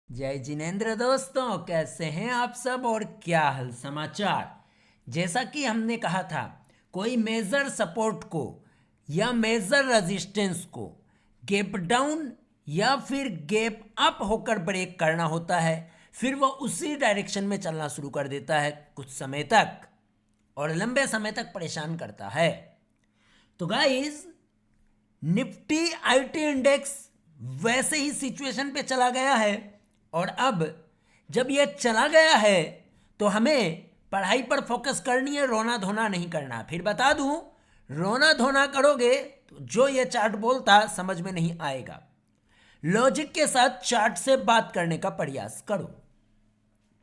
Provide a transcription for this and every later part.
जय जिनेन्द्र दोस्तों, कैसे हैं आप सब और क्या हाल समाचार। जैसा कि हमने कहा था, कोई मेजर सपोर्ट को या मेजर रेजिस्टेंस को गैप डाउन या फिर गैप अप होकर ब्रेक करना होता है, फिर वो उसी डायरेक्शन में चलना शुरू कर देता है कुछ समय तक और लंबे समय तक परेशान करता है। तो गाइस, निफ्टी आईटी इंडेक्स वैसे ही सिचुएशन पे चला गया है और अब जब ये चला गया है तो हमें पढ़ाई पर फोकस करनी है, रोना धोना नहीं करना। फिर बता दूं, रोना धोना करोगे तो जो ये चार्ट बोलता समझ में नहीं आएगा। लॉजिक के साथ चार्ट से बात करने का प्रयास करो।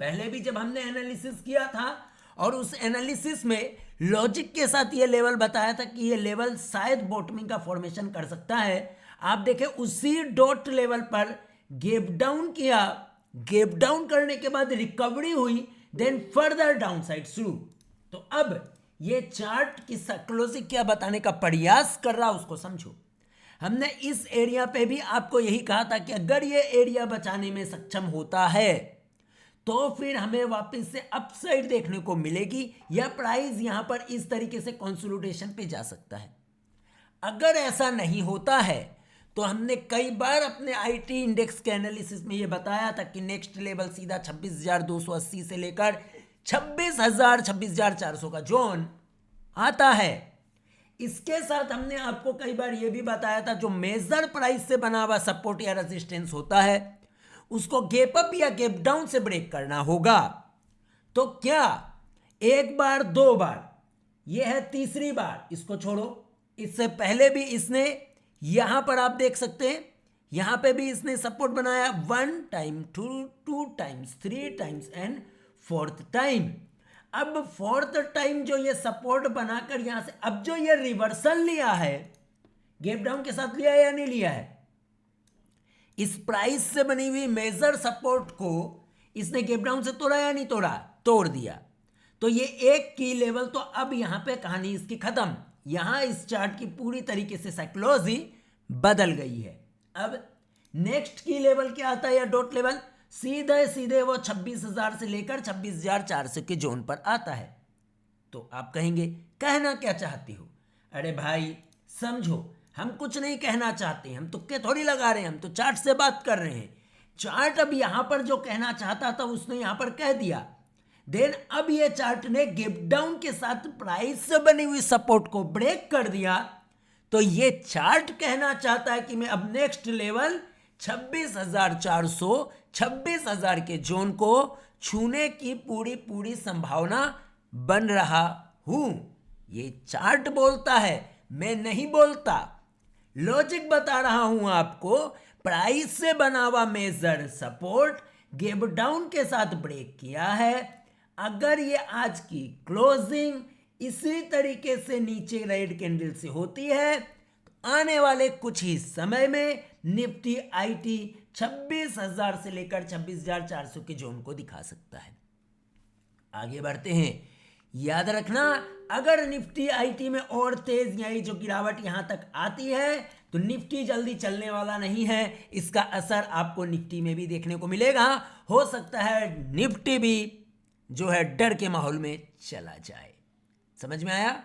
पहले भी जब हमने एनालिसिस किया था और उस एनालिसिस में लॉजिक के साथ ये लेवल बताया था कि ये लेवल शायद बॉटमिंग का फॉर्मेशन कर सकता है। आप देखें, उसी डॉट लेवल पर गैप डाउन किया, गैप डाउन करने के बाद रिकवरी हुई, देन फर्दर डाउन साइड शुरू। तो अब ये चार्ट की साइकोलॉजी क्या बताने का प्रयास कर रहा उसको समझो। हमने इस एरिया पे भी आपको यही कहा था कि अगर ये एरिया बचाने में सक्षम होता है तो फिर हमें वापस से अपसाइड देखने को मिलेगी या प्राइस यहां पर इस तरीके से कंसोलिडेशन पे जा सकता है। अगर ऐसा नहीं होता है तो हमने कई बार अपने आईटी इंडेक्स के एनालिसिस में यह बताया था कि नेक्स्ट लेवल सीधा 26,280 से लेकर 26,000 26,400 का जोन आता है। इसके साथ हमने आपको कई बार यह भी बताया था, जो मेजर प्राइस से बना हुआ सपोर्ट या रेजिस्टेंस होता है उसको गैप अप या गैप डाउन से ब्रेक करना होगा। तो क्या एक बार, दो बार, यह है तीसरी बार, इसको छोड़ो। इससे पहले भी इसने यहां पर आप देख सकते हैं, यहां पे भी इसने सपोर्ट बनाया 1 time, 2 times, 3 times and 4th time. अब 4th टाइम जो ये सपोर्ट बनाकर यहां से अब जो ये रिवर्सल लिया है, गैप डाउन के साथ लिया है या नहीं लिया है, इस प्राइस से बनी हुई मेजर सपोर्ट को इसने गैप डाउन से तोड़ा या नहीं तोड़ा, तोड़ दिया। तो ये एक की लेवल, तो अब यहां पे कहानी इसकी खत्म। यहां इस चार्ट की पूरी तरीके से साइकोलॉजी बदल गई है। अब नेक्स्ट की लेवल क्या आता है या डॉट लेवल, सीधे सीधे वो 26,000 से लेकर 26,400 के जोन पर आता है। तो आप कहेंगे कहना क्या चाहती हो। अरे भाई समझो, हम कुछ नहीं कहना चाहते, हम तुक्के थोड़ी लगा रहे हैं, हम तो चार्ट से बात कर रहे हैं। चार्ट अब यहां पर जो कहना चाहता था उसने यहां पर कह दिया। देन अब ये चार्ट ने गैप डाउन के साथ प्राइस से बनी हुई सपोर्ट को ब्रेक कर दिया। तो ये चार्ट कहना चाहता है कि मैं अब नेक्स्ट लेवल 26,400, 26,000 के जोन को छूने की पूरी पूरी संभावना बन रहा हूं। ये चार्ट बोलता है, मैं नहीं बोलता। लॉजिक बता रहा हूं आपको। प्राइस से बना हुआ मेजर सपोर्ट गैप डाउन के साथ ब्रेक किया है। अगर ये आज की क्लोजिंग इसी तरीके से नीचे रेड कैंडल से होती है तो आने वाले कुछ ही समय में निफ्टी आईटी 26,000 से लेकर 26,400 के जोन को दिखा सकता है। आगे बढ़ते हैं। याद रखना, अगर निफ्टी आईटी में और तेज यानी जो गिरावट यहां तक आती है तो निफ्टी जल्दी चलने वाला नहीं है। इसका असर आपको निफ्टी में भी देखने को मिलेगा। हो सकता है निफ्टी भी जो है डर के माहौल में चला जाए। समझ में आया?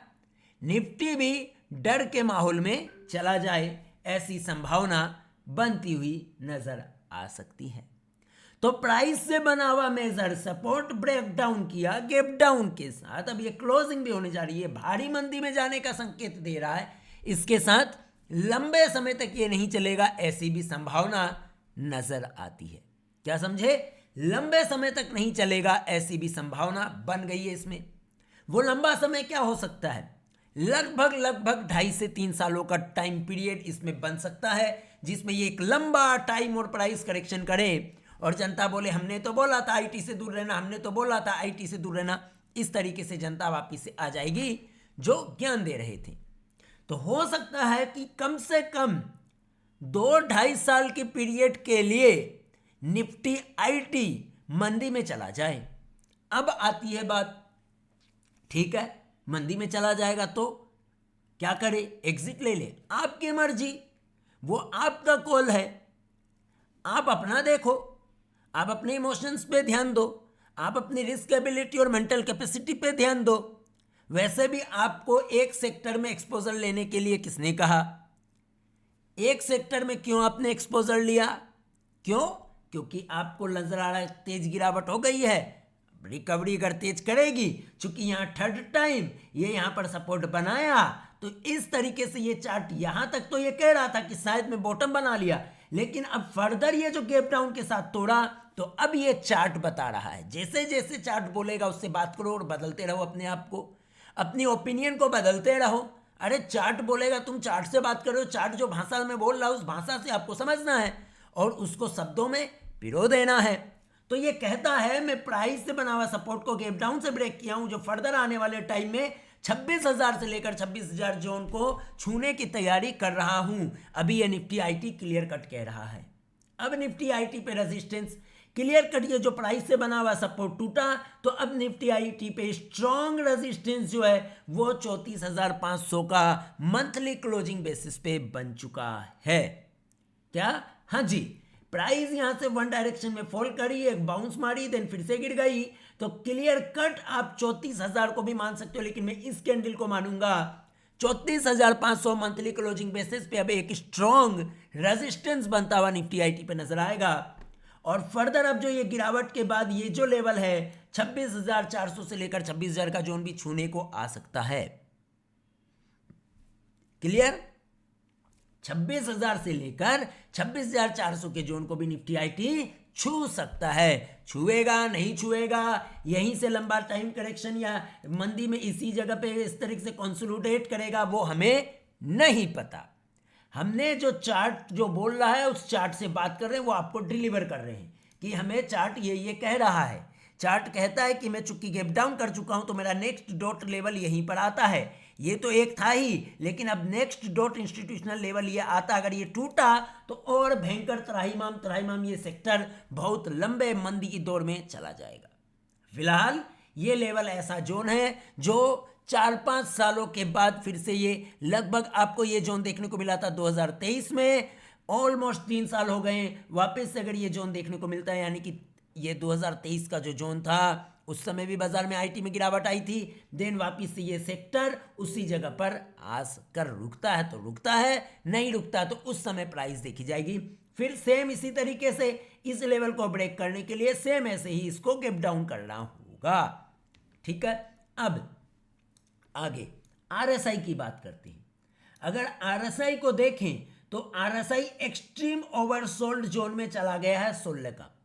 निफ्टी भी डर के माहौल में चला जाए, ऐसी संभावना बनती हुई नजर आ सकती है। तो प्राइस से बना हुआ मेजर सपोर्ट ब्रेक डाउन किया गैप डाउन के साथ। अब ये क्लोजिंग भी होने जा रही है, भारी मंदी में जाने का संकेत दे रहा है। इसके साथ लंबे समय तक ये नहीं चलेगा, ऐसी भी संभावना नजर आती है। क्या समझे? लंबे समय तक नहीं चलेगा, ऐसी भी संभावना बन गई है इसमें। वो लंबा समय क्या हो सकता है? लगभग 2.5 से 3 सालों का टाइम पीरियड इसमें बन सकता है, जिसमें ये एक लंबा टाइम और प्राइस करेक्शन करे और जनता बोले हमने तो बोला था आईटी से दूर रहना, हमने तो बोला था आईटी से दूर रहना। इस तरीके से जनता वापिस से आ जाएगी जो ज्ञान दे रहे थे। तो हो सकता है कि कम से कम 2-2.5 साल के पीरियड के लिए निफ्टी आईटी मंदी में चला जाए। अब आती है बात, ठीक है मंदी में चला जाएगा तो क्या करे? एग्जिट ले ले, आपकी मर्जी, वो आपका कॉल है, आप अपना देखो। आप अपने इमोशंस पे ध्यान दो, आप अपनी रिस्क एबिलिटी और मेंटल कैपेसिटी पे ध्यान दो। वैसे भी आपको एक सेक्टर में एक्सपोजर लेने के लिए किसने कहा? एक सेक्टर में क्यों आपने एक्सपोजर लिया? क्यों? क्योंकि आपको नजर आ रहा है तेज गिरावट हो गई है, रिकवरी अगर तेज करेगी, चूंकि यहाँ थर्ड टाइम ये यहाँ पर सपोर्ट बनाया, तो इस तरीके से ये चार्ट यहाँ तक तो ये कह रहा था कि शायद मैं बॉटम बना लिया, लेकिन अब फर्दर ये जो गैप डाउन के साथ तोड़ा, तो अब ये चार्ट बता रहा है, जैसे जैसे चार्ट बोलेगा उससे बात करो और बदलते रहो अपने आप को, अपनी ओपिनियन को बदलते रहो। अरे चार्ट बोलेगा, तुम चार्ट से बात कर रहे हो, चार्ट जो भाषा में बोल रहा है उस भाषा से आपको समझना है और उसको शब्दों में पिरो देना है। तो ये कहता है मैं प्राइस से बना हुआ सपोर्ट को गैप डाउन से ब्रेक किया हूं, जो फर्दर आने वाले टाइम में 26,000 से लेकर 26,000 जोन को छूने की तैयारी कर रहा हूं। अभी ये निफ्टी आईटी क्लियर कट कह रहा है। अब निफ्टी आईटी पे रेजिस्टेंस क्लियर कट, ये जो प्राइस से बना हुआ सपोर्ट टूटा, तो अब निफ्टी आईटी पे स्ट्रॉन्ग रेजिस्टेंस जो है वो 34,500 का मंथली क्लोजिंग बेसिस पे बन चुका है। क्या? हाँ जी, प्राइस यहां से वन डायरेक्शन में फॉल करी, एक बाउंस मारी, देन फिर से गिर गई, तो क्लियर कट आप 34,000 को भी मान सकते हो, लेकिन मैं इस कैंडल को मानूंगा 34,500 मंथली क्लोजिंग बेसिस पे। अब एक स्ट्रॉन्ग रेजिस्टेंस बनता हुआ निफ्टी आईटी पे नजर आएगा। और फर्दर अब जो ये गिरावट के बाद ये जो लेवल है 26,400 से लेकर 26,000 का जोन भी छूने को आ सकता है। क्लियर? 26,000 से लेकर 26,400 के जोन को भी निफ्टी आईटी छू सकता है। छुएगा नहीं छुएगा, यहीं से लंबा टाइम करेक्शन या मंदी में इसी जगह पे इस तरीके से कंसोलिडेट करेगा, वो हमें नहीं पता। हमने जो चार्ट जो बोल रहा है उस चार्ट से बात कर रहे हैं, वो आपको डिलीवर कर रहे हैं कि हमें चार्ट ये कह रहा है। चार्ट कहता है कि मैं चूंकि गैप डाउन कर चुका हूं तो मेरा नेक्स्ट डॉट लेवल यहीं पर आता है। ये तो एक था ही, लेकिन अब नेक्स्ट डॉट इंस्टीट्यूशनल लेवल ये आता, अगर ये टूटा तो और भयंकर त्राहिमाम ये सेक्टर बहुत लंबे मंदी की दौर में चला जाएगा। फिलहाल ये लेवल ऐसा जोन है जो 4-5 सालों के बाद फिर से ये लगभग आपको ये जोन देखने को मिला था 2023 में, ऑलमोस्ट 3 साल हो गए वापस से अगर ये जोन देखने को मिलता है, यानी कि ये 2023 का जो जोन था उस समय भी बाजार में आईटी में गिरावट आई थी, देन वापस से ये सेक्टर उसी जगह पर आकर रुकता है तो रुकता है, नहीं रुकता तो उस समय प्राइस देखी जाएगी। फिर सेम इसी तरीके से इस लेवल को ब्रेक करने के लिए सेम ऐसे ही इसको गैप डाउन करना होगा। ठीक है, अब आगे आरएसआई की बात करते हैं। अगर आरएसआई को देखें तो आरएसआई एक्सट्रीम ओवरसोल्ड जोन में चला गया है 16 का।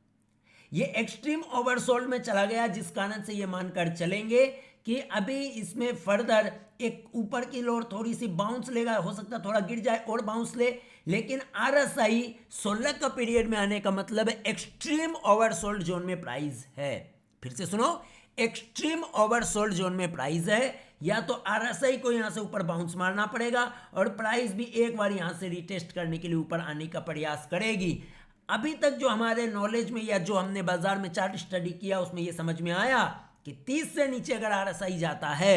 ये एक्सट्रीम ओवरसोल्ड में चला गया, जिस कारण से ये मानकर चलेंगे कि अभी इसमें फर्दर एक ऊपर की ओर थोड़ी सी बाउंस लेगा, हो सकता है थोड़ा गिर जाए और बाउंस ले, लेकिन आरएसआई 16 का पीरियड में आने का मतलब है एक्सट्रीम ओवरसोल्ड जोन में प्राइस है। फिर से सुनो, एक्सट्रीम ओवरसोल्ड जोन में प्राइस है, या तो आरएसआई को यहां से ऊपर बाउंस मारना पड़ेगा और प्राइस भी एक बार यहां से रिटेस्ट करने के लिए ऊपर आने का प्रयास करेगी। अभी तक जो हमारे नॉलेज में या जो हमने बाजार में चार्ट स्टडी किया उसमें यह समझ में आया कि 30 से नीचे अगर आरएसआई जाता है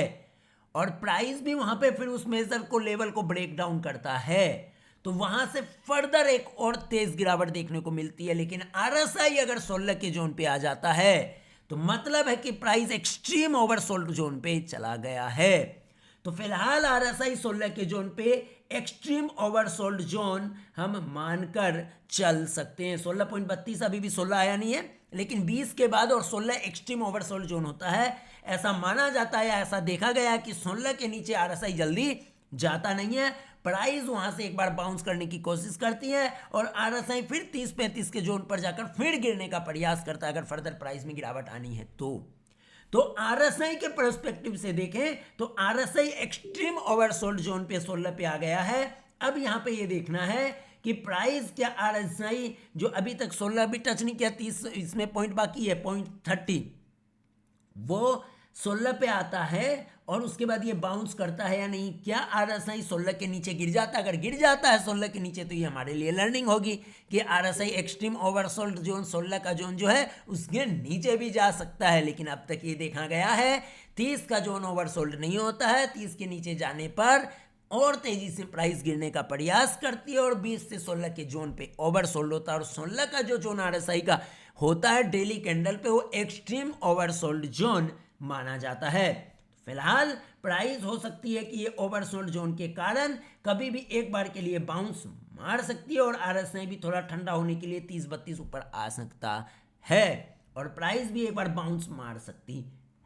और प्राइस भी वहां पे फिर उस मेजर को लेवल को ब्रेक डाउन करता है, तो वहां से फर्दर एक और तेज गिरावट देखने को मिलती है। लेकिन आरएसआई अगर 16 के जोन पे आ जाता है तो मतलब है कि प्राइस एक्सट्रीम ओवरसोल्ड जोन पे चला गया है। तो फिलहाल आरएसआई 16 के जोन पे एक्सट्रीम ओवरसोल्ड जोन हम मानकर चल सकते हैं। 16.32 अभी भी 16 आया नहीं है, लेकिन 20 के बाद और 16 एक्सट्रीम ओवरसोल्ड जोन होता है, ऐसा माना जाता है, ऐसा देखा गया है कि 16 के नीचे आरएसआई जल्दी जाता नहीं है। प्राइस वहां से एक बार बाउंस करने की कोशिश करती है और आरएसआई फिर 30-35 के जोन पर जाकर फिर गिरने का प्रयास करता है अगर फर्दर प्राइस में गिरावट आनी है तो आरएसआई के पर्सपेक्टिव से देखें तो आरएसआई एक्सट्रीम ओवरसोल्ड जोन पे 16 पे आ गया है। अब यहां पे ये देखना है कि प्राइस क्या आरएसआई जो अभी तक 16 भी टच नहीं किया, 30 इसमें पॉइंट बाकी है, 0.30 वो 16 पे आता है और उसके बाद ये बाउंस करता है या नहीं। क्या आरएसआई 16 के नीचे गिर जाता है? अगर गिर जाता है 16 के नीचे तो ये हमारे लिए लर्निंग होगी कि आरएसआई एक्सट्रीम ओवरसोल्ड जोन 16 का जोन जो है उसके नीचे भी जा सकता है। लेकिन अब तक ये देखा गया है 30 का जोन ओवरसोल्ड नहीं होता है, 30 के नीचे जाने पर और तेजी से प्राइस गिरने का प्रयास करती है और 20 से 16 के जोन पे ओवरसोल्ड होता है। और 16 का जो जोन आरएसआई का होता है डेली कैंडल पे, वो एक्सट्रीम ओवरसोल्ड जोन माना जाता है। फिलहाल प्राइस हो सकती है कि ये ओवरसोल्ड जोन के कारण कभी भी एक बार के लिए बाउंस मार सकती है और आरएसआई भी थोड़ा ठंडा होने के लिए 30-32 ऊपर आ सकता है और प्राइस भी एक बार बाउंस मार सकती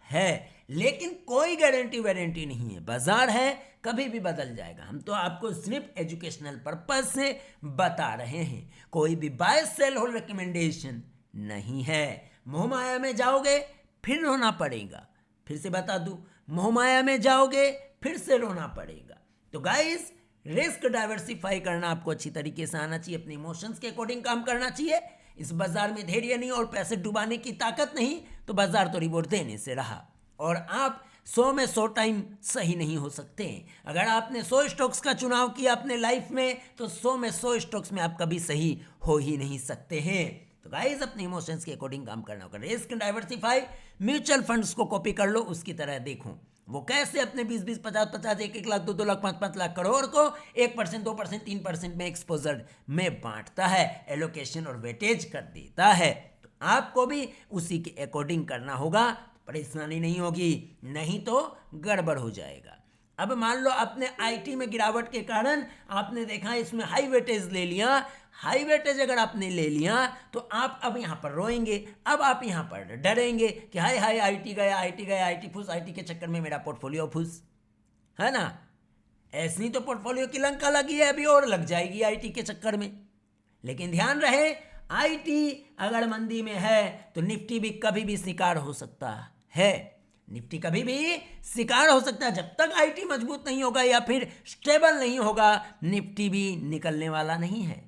है, लेकिन कोई गारंटी वारंटी नहीं है। बाजार है, कभी भी बदल जाएगा। हम तो आपको सिर्फ एजुकेशनल पर्पज से बता रहे हैं, कोई भी बाय सेल होल्ड रिकमेंडेशन नहीं है। मोहमाया में जाओगे फिर रोना पड़ेगा, फिर से बता दूं, मोहमाया में जाओगे फिर से रोना पड़ेगा। तो गाइस, रिस्क डाइवर्सिफाई करना आपको अच्छी तरीके से आना चाहिए, अपने इमोशंस के अकॉर्डिंग काम करना चाहिए। इस बाजार में धैर्य नहीं और पैसे डुबाने की ताकत नहीं, तो बाजार तो रिवॉर्ड देने से रहा और आप 100 में 100 टाइम सही नहीं हो सकते। अगर आपने 100 स्टॉक्स का चुनाव किया अपने लाइफ में, तो 100 में 100 स्टॉक्स में आप कभी सही हो ही नहीं सकते हैं। तो गाइस, अपने इमोशंस के अकॉर्डिंग काम करना होगा। रिस्क डाइवर्सिफाई, म्यूचुअल फंड्स को कॉपी कर लो, उसकी तरह देखो वो कैसे अपने 20-20, 50-50, 1-1 लाख, 2-2 लाख, 5-5 लाख करोड़ को 1%, 2%, 3% में एक्सपोजर में बांटता है, एलोकेशन और वेटेज कर देता है। तो आपको भी उसी के अकॉर्डिंग करना होगा, परेशानी नहीं होगी, नहीं तो गड़बड़ हो जाएगा। अब मान लो आपने आईटी में गिरावट के कारण आपने देखा इसमें हाई वेटेज ले लिया, हाई वेटेज अगर आपने ले लिया तो आप अब यहाँ पर रोएंगे, अब आप यहाँ पर डरेंगे कि हाय हाय आईटी गया, आईटी गया, आईटी फुस, आईटी के चक्कर में मेरा पोर्टफोलियो फुस, है ना। ऐसी तो पोर्टफोलियो की लंका लगी है, अभी और लग जाएगी आईटी के चक्कर में। लेकिन ध्यान रहे, आईटी अगर मंदी में है तो निफ्टी भी कभी भी शिकार हो सकता है, निफ्टी कभी भी शिकार हो सकता है। जब तक आईटी मजबूत नहीं होगा या फिर स्टेबल नहीं होगा, निफ्टी भी निकलने वाला नहीं है,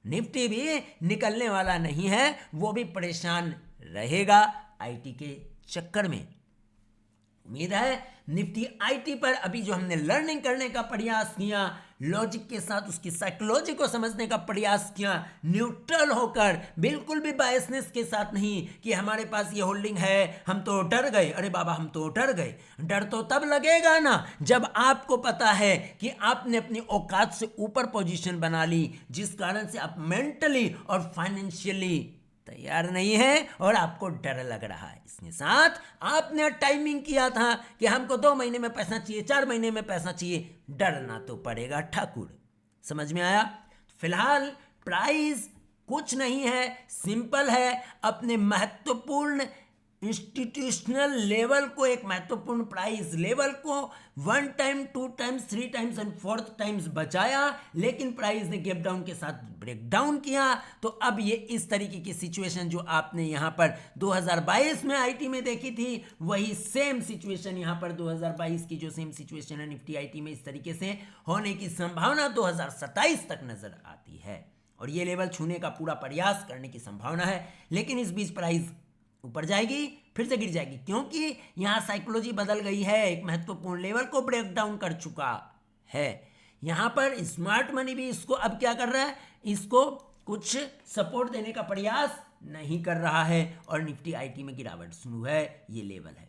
निफ्टी भी निकलने वाला नहीं है, वो भी परेशान रहेगा आईटी के चक्कर में। उम्मीद है निफ्टी आईटी पर अभी जो हमने लर्निंग करने का प्रयास किया, लॉजिक के साथ उसकी साइकोलॉजी को समझने का प्रयास किया, न्यूट्रल होकर, बिल्कुल भी बायसनेस के साथ नहीं कि हमारे पास ये होल्डिंग है हम तो डर गए, अरे बाबा हम तो डर गए। डर तो तब लगेगा ना जब आपको पता है कि आपने अपनी औकात से ऊपर पोजीशन बना ली, जिस कारण से आप मेंटली और फाइनेंशियली तैयार नहीं है और आपको डर लग रहा है। इसके साथ आपने टाइमिंग किया था कि हमको 2 महीने में पैसा चाहिए, 4 महीने में पैसा चाहिए, डरना तो पड़ेगा ठाकुर। समझ में आया? फिलहाल प्राइस कुछ नहीं है, सिंपल है। अपने महत्वपूर्ण इंस्टीट्यूशनल लेवल को, एक महत्वपूर्ण प्राइस लेवल को 1 time, 2 times, 3 times and 4th times बचाया, लेकिन प्राइस ने गैप डाउन के साथ ब्रेक डाउन किया। तो अब ये इस तरीके की सिचुएशन जो आपने यहाँ पर 2022 में आईटी में देखी थी, वही सेम सिचुएशन यहाँ पर 2022 की जो सेम सिचुएशन है निफ्टी आईटी में इस तरीके से होने की संभावना 2027 तक नजर आती है और ये लेवल छूने का पूरा प्रयास करने की संभावना है। लेकिन इस बीच प्राइस ऊपर जाएगी फिर से गिर जाएगी, क्योंकि यहाँ साइकोलॉजी बदल गई है, एक महत्वपूर्ण लेवल को ब्रेक डाउन कर चुका है। यहाँ पर स्मार्ट मनी भी इसको अब क्या कर रहा है, इसको कुछ सपोर्ट देने का प्रयास नहीं कर रहा है और निफ्टी आईटी में गिरावट शुरू है। ये लेवल है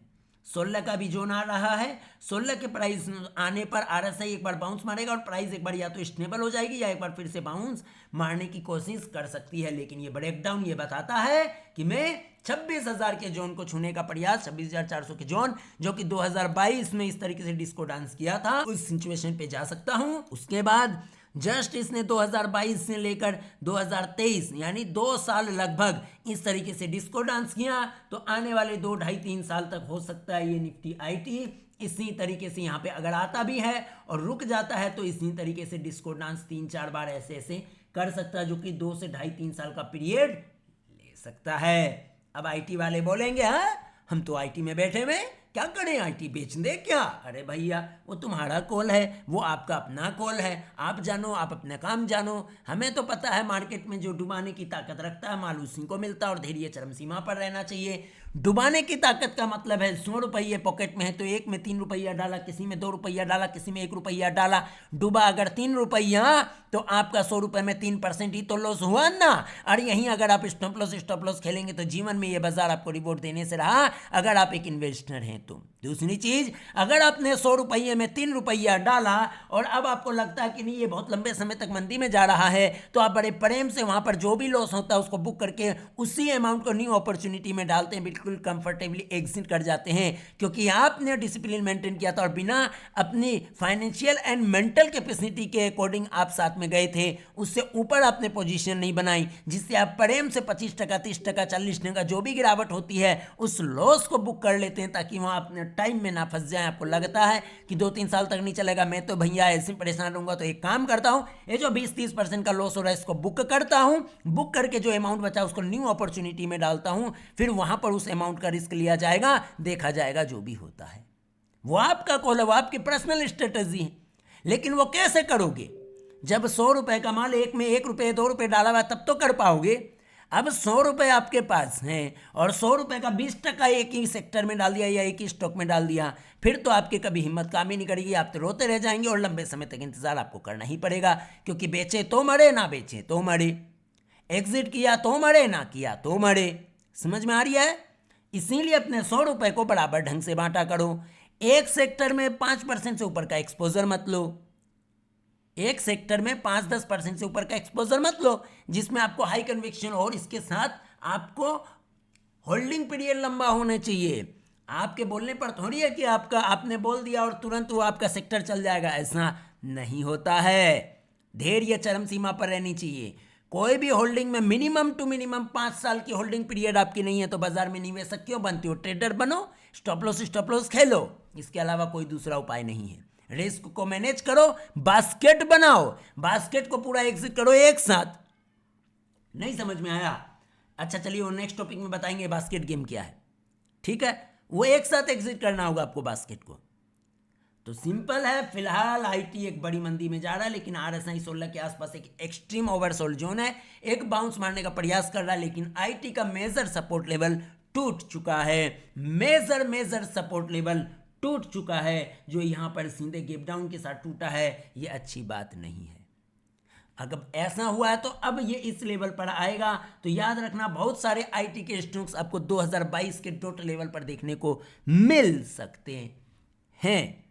16 का भी जोन आ रहा है। 16 के प्राइस आने पर आरएसआई एक बार बाउंस मारेगा और प्राइस एक बार या तो स्टेबल हो जाएगी या एक बार फिर से बाउंस मारने की कोशिश कर सकती है। लेकिन ये ब्रेकडाउन ये बताता है कि मैं 26,000 के जोन को छूने का प्रयास, 26,400 के जोन जो कि 2022 में इस तरीके से डिस्को डांस किया था, उस सिचुएशन पे जा सकता हूं। उसके बाद जस्ट इसने 2022 से लेकर 2023 यानी 2 साल लगभग इस तरीके से डिस्को डांस किया। तो आने वाले 2, 2.5, 3 साल तक हो सकता है ये निफ्टी आईटी इसी तरीके से यहाँ पे अगर आता भी है और रुक जाता है तो इसी तरीके से डिस्को डांस 3-4 बार ऐसे ऐसे कर सकता है, जो कि 2 से 2.5-3 साल का पीरियड ले सकता है। अब आईटी वाले बोलेंगे हाँ हम तो आईटी में बैठे हुए, क्या करें, आईटी बेच दे क्या? अरे भैया वो तुम्हारा कॉल है, वो आपका अपना कॉल है, आप जानो, आप अपना काम जानो। हमें तो पता है मार्केट में जो डुबाने की ताकत रखता है माल उसी को मिलता है और धैर्य चरम सीमा पर रहना चाहिए। डुबाने की ताकत का मतलब है 100 रुपये पॉकेट में है तो एक में 3 रुपया डाला, किसी में 2 रुपया डाला, किसी में 1 रुपया डाला, डूबा अगर 3 रुपया तो आपका 100 रुपये में 3% ही तो लॉस हुआ ना। और यहीं अगर आप स्टॉप लॉस खेलेंगे तो जीवन में ये बाजार आपको रिवॉर्ड देने से रहा, अगर आप एक इन्वेस्टर हैं तो। दूसरी चीज, अगर आपने 100 रुपये में 3 रुपया डाला और अब आपको लगता है कि नहीं ये बहुत लंबे समय तक मंदी में जा रहा है, तो आप बड़े प्रेम से वहां पर जो भी लॉस होता है उसको बुक करके उसी अमाउंट को न्यू अपॉर्चुनिटी में डालते हैं, बिल्कुल कंफर्टेबली एग्जिट कर जाते हैं, क्योंकि आपने डिसिप्लिन मेंटेन किया था और बिना अपनी फाइनेंशियल एंड मेंटल कैपेसिटी के अकॉर्डिंग आप साथ में गए थे, उससे ऊपर आपने पोजीशन नहीं बनाई, जिससे आप प्रेम से 25%, 30%, 40% जो भी गिरावट होती है उस लॉस को बुक कर लेते हैं, ताकि वहां अपने टाइम में ना फंस जाए। आपको लगता है कि 2-3 साल तक नहीं चलेगा, मैं तो भैया ऐसे परेशान रहूंगा, तो एक काम करता हूं, ये जो 20-30% का लॉस हो रहा है इसको बुक करता हूं, बुक करके जो अमाउंट बचा उसको न्यू अपॉर्चुनिटी में डालता हूं, फिर वहां पर उस अमाउंट का रिस्क लिया जाएगा, देखा जाएगा जो भी होता है। वो आपका कॉल है, वो आपकी पर्सनल स्ट्रेटजी है, लेकिन वो कैसे करोगे? जब 100 रुपए का माल एक में 1 रुपये 2 रुपये डाला हुआ तब तो कर पाओगे। अब 100 रुपये आपके पास हैं और 100 रुपये का 20% एक ही सेक्टर में डाल दिया या एक ही स्टॉक में डाल दिया, फिर तो आपकी कभी हिम्मत काम ही नहीं करेगी, आप तो रोते रह जाएंगे और लंबे समय तक इंतजार आपको करना ही पड़ेगा, क्योंकि बेचे तो मरे, ना बेचे तो मरे, एग्जिट किया तो मरे, ना किया तो मरे। समझ में आ रही है? इसीलिए अपने 100 रुपये को बराबर ढंग से बांटा करो। एक सेक्टर में 5% से ऊपर का एक्सपोजर मत लो, एक सेक्टर में 5-10% से ऊपर का एक्सपोजर मत लो, जिसमें आपको हाई कन्विक्शन और इसके साथ आपको होल्डिंग पीरियड लंबा होना चाहिए। आपके बोलने पर थोड़ी है कि आपने बोल दिया और तुरंत वो आपका सेक्टर चल जाएगा, ऐसा नहीं होता है। धैर्य चरम सीमा पर रहनी चाहिए। कोई भी होल्डिंग में मिनिमम टू मिनिमम 5 साल की होल्डिंग पीरियड आपकी नहीं है तो बाजार में निवेशक क्यों बनते हो? ट्रेडर बनो, स्टॉप लॉस खेलो, इसके अलावा कोई दूसरा उपाय नहीं है। रिस्क को मैनेज करो, बास्केट बनाओ, बास्केट को पूरा एग्जिट करो एक साथ। नहीं समझ में आया? अच्छा चलिए, वो नेक्स्ट टॉपिक में बताएंगे बास्केट गेम क्या है, ठीक है? वो एक साथ एग्जिट करना होगा आपको बास्केट को। तो सिंपल है, फिलहाल आईटी एक बड़ी मंदी में जा रहा है, लेकिन आरएसआई 16 के आसपास एक एक्सट्रीम ओवरसोल्ड जोन है, एक बाउंस मारने का प्रयास कर रहा है, लेकिन आईटी का मेजर सपोर्ट लेवल टूट चुका है, मेजर सपोर्ट लेवल टूट चुका है, जो यहां पर सीधे गैप डाउन के साथ टूटा है, ये अच्छी बात नहीं है। अगर ऐसा हुआ है तो अब ये इस लेवल पर आएगा, तो याद रखना बहुत सारे आईटी के स्टॉक्स आपको 2022 के टोटल लेवल पर देखने को मिल सकते हैं।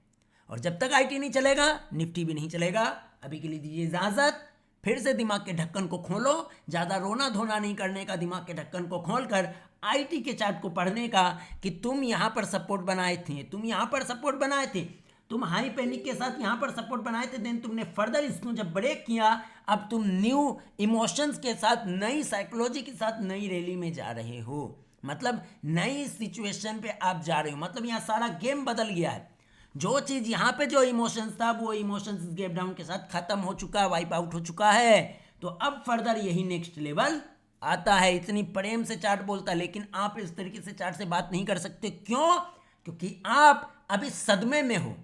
और जब तक आईटी नहीं चलेगा निफ्टी भी नहीं चलेगा। अभी के लिए दीजिए इजाजत, फिर से दिमाग के ढक्कन को खोलो, ज्यादा रोना धोना नहीं करने का, दिमाग के ढक्कन को खोलकर आईटी के चार्ट को पढ़ने का कि तुम यहां पर सपोर्ट बनाए थे, तुम यहां पर सपोर्ट बनाए थे, तुम हाई पैनिक के साथ यहां पर सपोर्ट बनाए थे, देन तुमने फर्दर इसको जब ब्रेक किया, अब तुम न्यू इमोशंस के साथ, नई साइकोलॉजी के साथ नई रैली में जा रहे हो, मतलब नई सिचुएशन पे आप जा रहे हो, मतलब यहां सारा गेम बदल गया है। जो चीज यहां पे जो इमोशंस था वो इमोशंस गैप डाउन के साथ खत्म हो चुका है, वाइप आउट हो चुका है। तो अब फर्दर यही नेक्स्ट लेवल आता है। इतनी प्रेम से चार्ट बोलता है, लेकिन आप इस तरीके से चार्ट से बात नहीं कर सकते। क्यों? क्योंकि आप अभी सदमे में हो,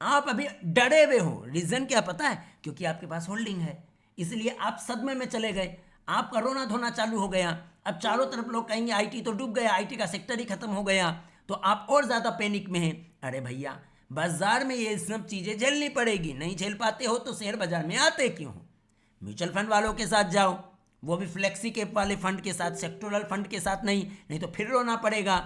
आप अभी डरे हुए हो। रीजन क्या पता है? क्योंकि आपके पास होल्डिंग है, इसलिए आप सदमे में चले गए, आपका रोना धोना चालू हो गया। अब चारों तरफ लोग कहेंगे आईटी तो डूब गया, आईटी का सेक्टर ही खत्म हो गया, तो आप और ज्यादा पैनिक में हैं। अरे भैया, बाजार में ये सब चीजें झेलनी पड़ेगी, नहीं झेल पाते हो तो शेयर बाजार में आते क्यों हो? म्यूचुअल फंड वालों के साथ जाओ, वो भी फ्लेक्सी कैप वाले फंड के साथ, सेक्टोरल फंड के साथ नहीं तो फिर रोना पड़ेगा।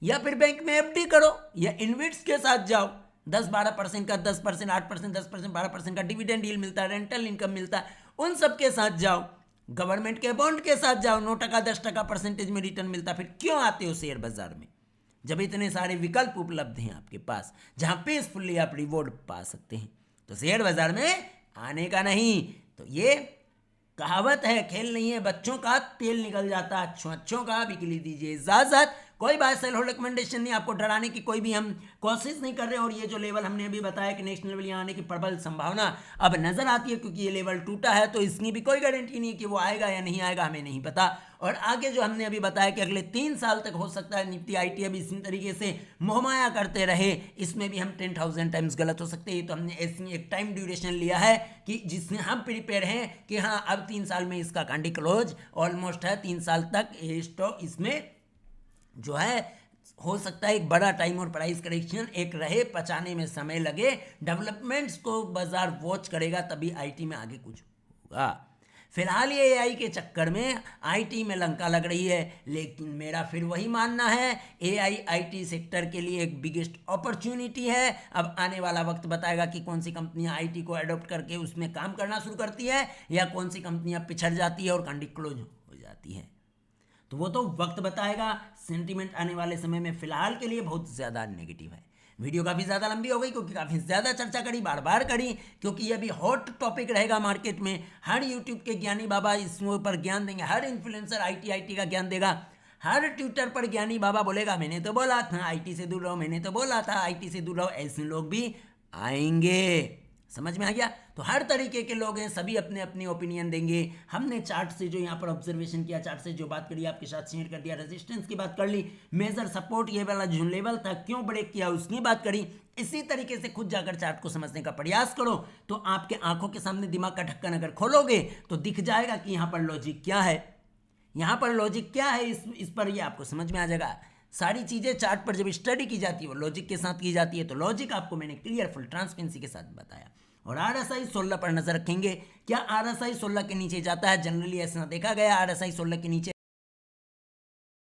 या फिर बैंक में एफडी करो, या इन्वेट्स के साथ जाओ, 10-12% का 10%, 8%, 10%, 12% का डिविडेंड यील्ड मिलता है, रेंटल इनकम मिलता है, उन सब के साथ जाओ। गवर्नमेंट के बॉन्ड के साथ जाओ, 9%, 10% परसेंटेज में रिटर्न मिलता है। फिर क्यों आते हो शेयर बाजार में, जब इतने सारे विकल्प उपलब्ध हैं आपके पास, जहां पीसफुली आप रिवॉर्ड पा सकते हैं? तो शेयर बाजार में आने का नहीं। तो ये कहावत है, खेल नहीं है बच्चों का, तेल निकल जाता अच्छों का। अभी के लिए दीजिए इजाजत। कोई बाय सेल होल्ड रिकमेंडेशन नहीं, आपको डराने की कोई भी हम कोशिश नहीं कर रहे। और ये जो लेवल हमने अभी बताया कि नेक्स्ट लेवल यहाँ आने की प्रबल संभावना अब नजर आती है, क्योंकि ये लेवल टूटा है, तो इसकी भी कोई गारंटी नहीं कि वो आएगा या नहीं आएगा, हमें नहीं पता। और आगे जो हमने अभी बताया कि अगले 3 साल तक हो सकता है निफ्टी आईटी अभी इसी तरीके से मोहमाया करते रहे, इसमें भी हम 10,000 टाइम्स गलत हो सकते हैं। तो हमने ऐसी एक टाइम ड्यूरेशन लिया है कि जिसमें हम प्रिपेयर हैं कि हाँ अब 3 साल में इसका कैंडी क्लोज ऑलमोस्ट है, 3 साल तक ये स्टॉक इसमें जो है हो सकता है एक बड़ा टाइम और प्राइस करेक्शन एक रहे, पचाने में समय लगे, डेवलपमेंट्स को बाजार वॉच करेगा, तभी आईटी में आगे कुछ होगा। फिलहाल ये एआई के चक्कर में आईटी में लंका लग रही है, लेकिन मेरा फिर वही मानना है एआई आईटी सेक्टर के लिए एक बिगेस्ट अपॉर्चुनिटी है। अब आने वाला वक्त बताएगा कि कौन सी कंपनियां आईटी को अडॉप्ट करके उसमें काम करना शुरू करती है या कौन सी कंपनियां पिछड़ जाती है और कंडी क्लोज हो जाती है। तो वो तो वक्त बताएगा। सेंटीमेंट आने वाले समय में फिलहाल के लिए बहुत ज़्यादा नेगेटिव है। वीडियो काफ़ी ज़्यादा लंबी हो गई क्योंकि काफ़ी ज़्यादा चर्चा करी, बार बार करी, क्योंकि ये अभी हॉट टॉपिक रहेगा मार्केट में। हर यूट्यूब के ज्ञानी बाबा इस पर ज्ञान देंगे, हर इन्फ्लुएंसर आईटी का ज्ञान देगा, हर ट्विटर पर ज्ञानी बाबा बोलेगा मैंने तो बोला था आईटी से दूर रहो, मैंने तो बोला था आईटी से दूर रहो। ऐसे लोग भी आएंगे, समझ में आ गया। तो हर तरीके के लोग हैं, सभी अपने अपनी ओपिनियन देंगे। हमने चार्ट से जो यहाँ पर ऑब्जर्वेशन किया, चार्ट से जो बात करी आपके साथ शेयर कर दिया, रेजिस्टेंस की बात कर ली, मेजर सपोर्ट ये वाला जो लेवल था क्यों ब्रेक किया उसकी बात करी। इसी तरीके से खुद जाकर चार्ट को समझने का प्रयास करो तो आपके आंखों के सामने दिमाग का ढक्कन अगर खोलोगे तो दिख जाएगा कि यहाँ पर लॉजिक क्या है, यहाँ पर लॉजिक क्या है, इस पर ये आपको समझ में आ जाएगा। सारी चीज़ें चार्ट पर जब स्टडी की जाती है वो लॉजिक के साथ की जाती है, तो लॉजिक आपको मैंने क्लियर फुल ट्रांसपेरेंसी के साथ बताया। और RSI 16 पर नजर रखेंगे, क्या RSI 16 के नीचे जाता है? जनरली ऐसा देखा गया RSI 16 के नीचे